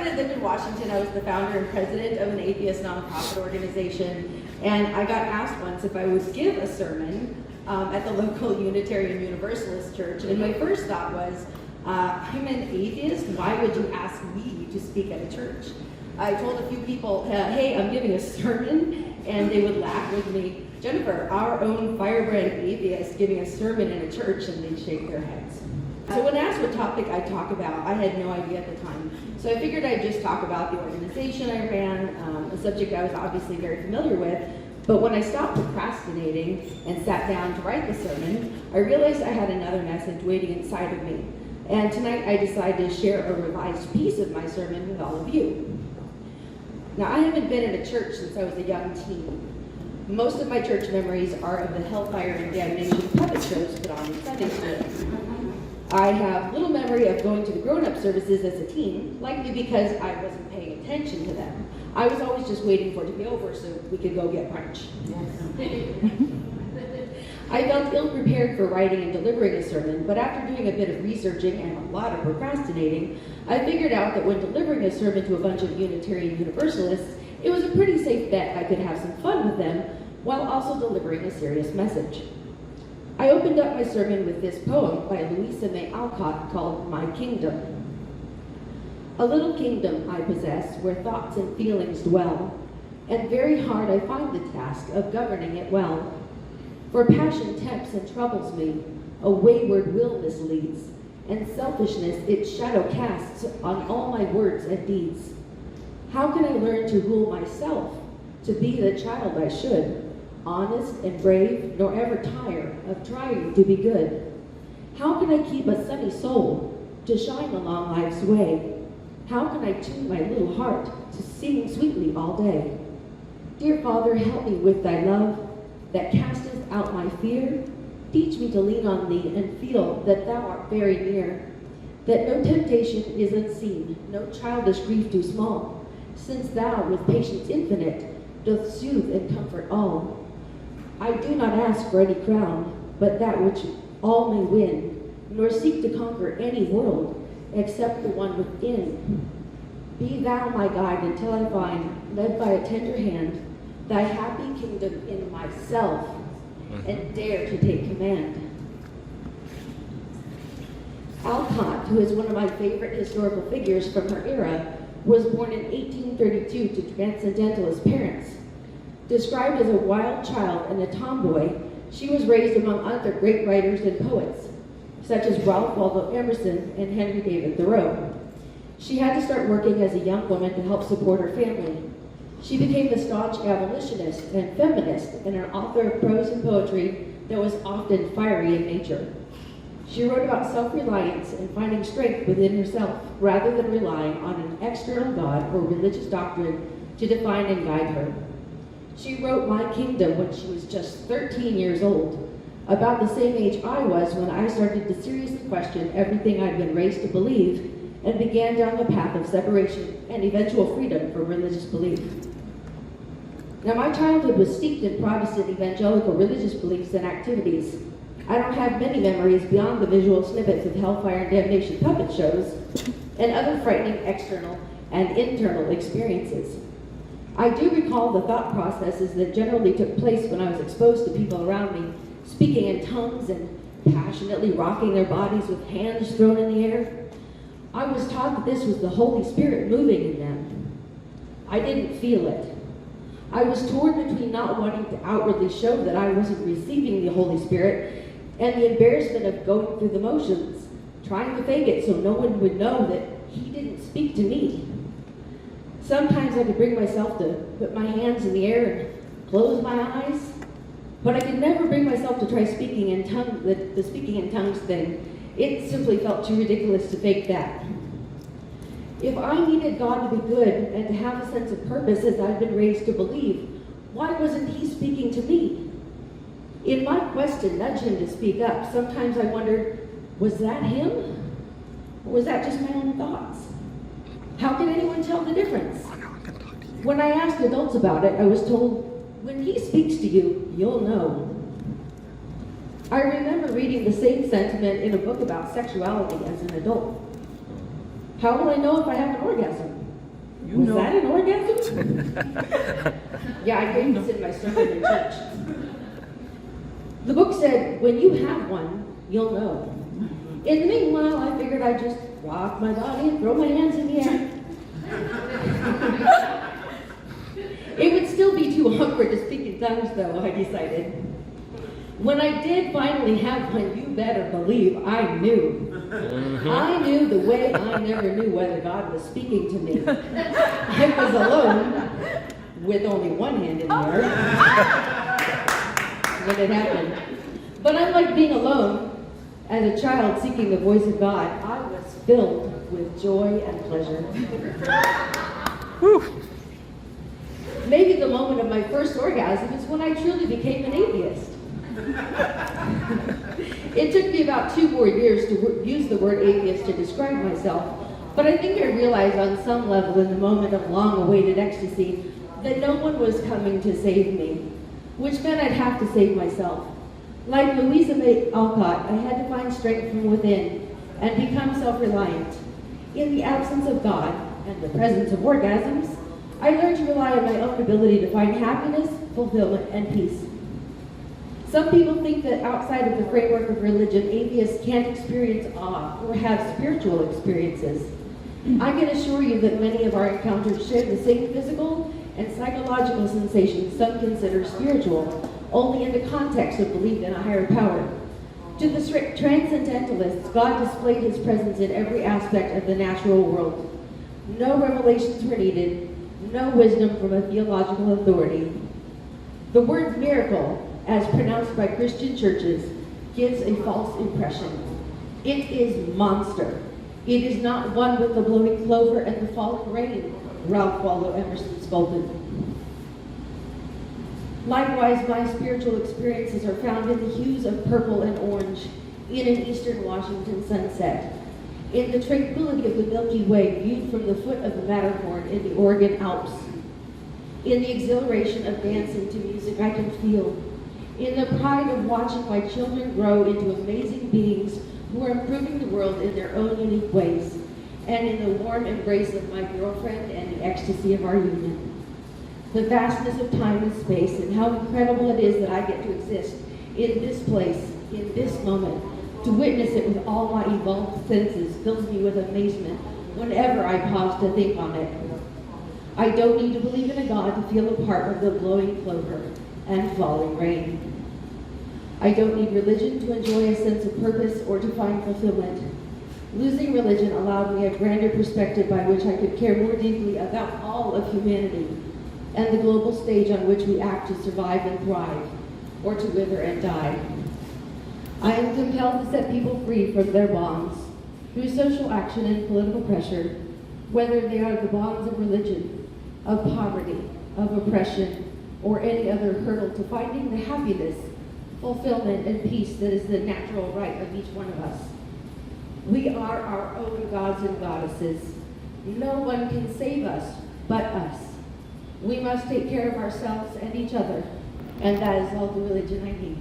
I lived in Washington, I was the founder and president of an atheist nonprofit organization, and I got asked once if I would give a sermon at the local Unitarian Universalist church, and my first thought was, I'm an atheist, why would you ask me to speak at a church? I told a few people, hey, I'm giving a sermon, and they would laugh with me. Jennifer, our own firebrand atheist giving a sermon in a church, and they'd shake their heads. So when asked what topic I'd talk about, I had no idea at the time. So I figured I'd just talk about the organization I ran, a subject I was obviously very familiar with. But when I stopped procrastinating and sat down to write the sermon, I realized I had another message waiting inside of me. And tonight I decided to share a revised piece of my sermon with all of you. Now, I haven't been in a church since I was a young teen. Most of my church memories are of the hellfire and damnation puppet shows put on in Sunday school. I have little memory of going to the grown-up services as a teen, likely because I wasn't paying attention to them. I was always just waiting for it to be over so we could go get brunch. I felt ill-prepared for writing and delivering a sermon, but after doing a bit of researching and a lot of procrastinating, I figured out that when delivering a sermon to a bunch of Unitarian Universalists, it was a pretty safe bet I could have some fun with them while also delivering a serious message. I opened up my sermon with this poem by Louisa May Alcott called My Kingdom. A little kingdom I possess where thoughts and feelings dwell, and very hard I find the task of governing it well. For passion tempts and troubles me, a wayward will misleads, and selfishness its shadow casts on all my words and deeds. How can I learn to rule myself, to be the child I should, honest and brave, nor ever tire of trying to be good? How can I keep a sunny soul to shine along life's way? How can I tune my little heart to sing sweetly all day? Dear Father, help me with thy love that casteth out my fear. Teach me to lean on thee and feel that thou art very near, that no temptation is unseen, no childish grief too small, since thou with patience infinite doth soothe and comfort all. I do not ask for any crown, but that which all may win, nor seek to conquer any world, except the one within. Be thou my guide until I find, led by a tender hand, thy happy kingdom in myself, and dare to take command. Alcott, who is one of my favorite historical figures from her era, was born in 1832 to transcendentalist parents. Described as a wild child and a tomboy, she was raised among other great writers and poets, such as Ralph Waldo Emerson and Henry David Thoreau. She had to start working as a young woman to help support her family. She became a staunch abolitionist and feminist and an author of prose and poetry that was often fiery in nature. She wrote about self-reliance and finding strength within herself rather than relying on an external God or religious doctrine to define and guide her. She wrote My Kingdom when she was just 13 years old, about the same age I was when I started to seriously question everything I'd been raised to believe and began down the path of separation and eventual freedom from religious belief. Now, my childhood was steeped in Protestant evangelical religious beliefs and activities. I don't have many memories beyond the visual snippets of hellfire and damnation puppet shows and other frightening external and internal experiences. I do recall the thought processes that generally took place when I was exposed to people around me, speaking in tongues and passionately rocking their bodies with hands thrown in the air. I was taught that this was the Holy Spirit moving in them. I didn't feel it. I was torn between not wanting to outwardly show that I wasn't receiving the Holy Spirit and the embarrassment of going through the motions, trying to fake it so no one would know that he didn't speak to me. Sometimes I could bring myself to put my hands in the air and close my eyes, but I could never bring myself to try speaking in tongues, the speaking in tongues thing. It simply felt too ridiculous to fake that. If I needed God to be good and to have a sense of purpose as I'd been raised to believe, why wasn't he speaking to me? In my quest to nudge him to speak up, sometimes I wondered, was that him? Or was that just my own thoughts? How can anyone tell the difference? When I asked adults about it, I was told, when he speaks to you, you'll know. I remember reading the same sentiment in a book about sexuality as an adult. How will I know if I have an orgasm? Yeah, I gave this in my sermon in church. The book said, when you have one, you'll know. In the meanwhile, I figured I'd just rock my body and throw my hands in the air. It would still be too awkward to speak in tongues, though, I decided. When I did finally have one, you better believe I knew. I knew the way I never knew whether God was speaking to me. I was alone, with only one hand in the air, when it happened. But unlike being alone, as a child seeking the voice of God, I was filled with joy and pleasure. Maybe the moment of my first orgasm is when I truly became an atheist. It took me about 2 more years to use the word atheist to describe myself, but I think I realized on some level in the moment of long-awaited ecstasy that no one was coming to save me, which meant I'd have to save myself. Like Louisa May Alcott, I had to find strength from within and become self-reliant. In the absence of God and the presence of orgasms, I learned to rely on my own ability to find happiness, fulfillment, and peace. Some people think that outside of the framework of religion, atheists can't experience awe or have spiritual experiences. I can assure you that many of our encounters share the same physical and psychological sensations some consider spiritual, only in the context of belief in a higher power. To the transcendentalists, God displayed his presence in every aspect of the natural world. No revelations were needed, no wisdom from a theological authority. The word miracle, as pronounced by Christian churches, gives a false impression. It is monster. It is not one with the blowing clover and the falling rain, Ralph Waldo Emerson scolded. Likewise, my spiritual experiences are found in the hues of purple and orange, in an eastern Washington sunset, in the tranquility of the Milky Way viewed from the foot of the Matterhorn in the Oregon Alps, in the exhilaration of dancing to music I can feel, in the pride of watching my children grow into amazing beings who are improving the world in their own unique ways, and in the warm embrace of my girlfriend and the ecstasy of our union. The vastness of time and space, and how incredible it is that I get to exist in this place, in this moment, to witness it with all my evolved senses fills me with amazement whenever I pause to think on it. I don't need to believe in a God to feel a part of the blowing clover and falling rain. I don't need religion to enjoy a sense of purpose or to find fulfillment. Losing religion allowed me a grander perspective by which I could care more deeply about all of humanity and the global stage on which we act to survive and thrive, or to wither and die. I am compelled to set people free from their bonds through social action and political pressure, whether they are the bonds of religion, of poverty, of oppression, or any other hurdle to finding the happiness, fulfillment, and peace that is the natural right of each one of us. We are our own gods and goddesses. No one can save us but us. We must take care of ourselves and each other, and that is all the religion I need.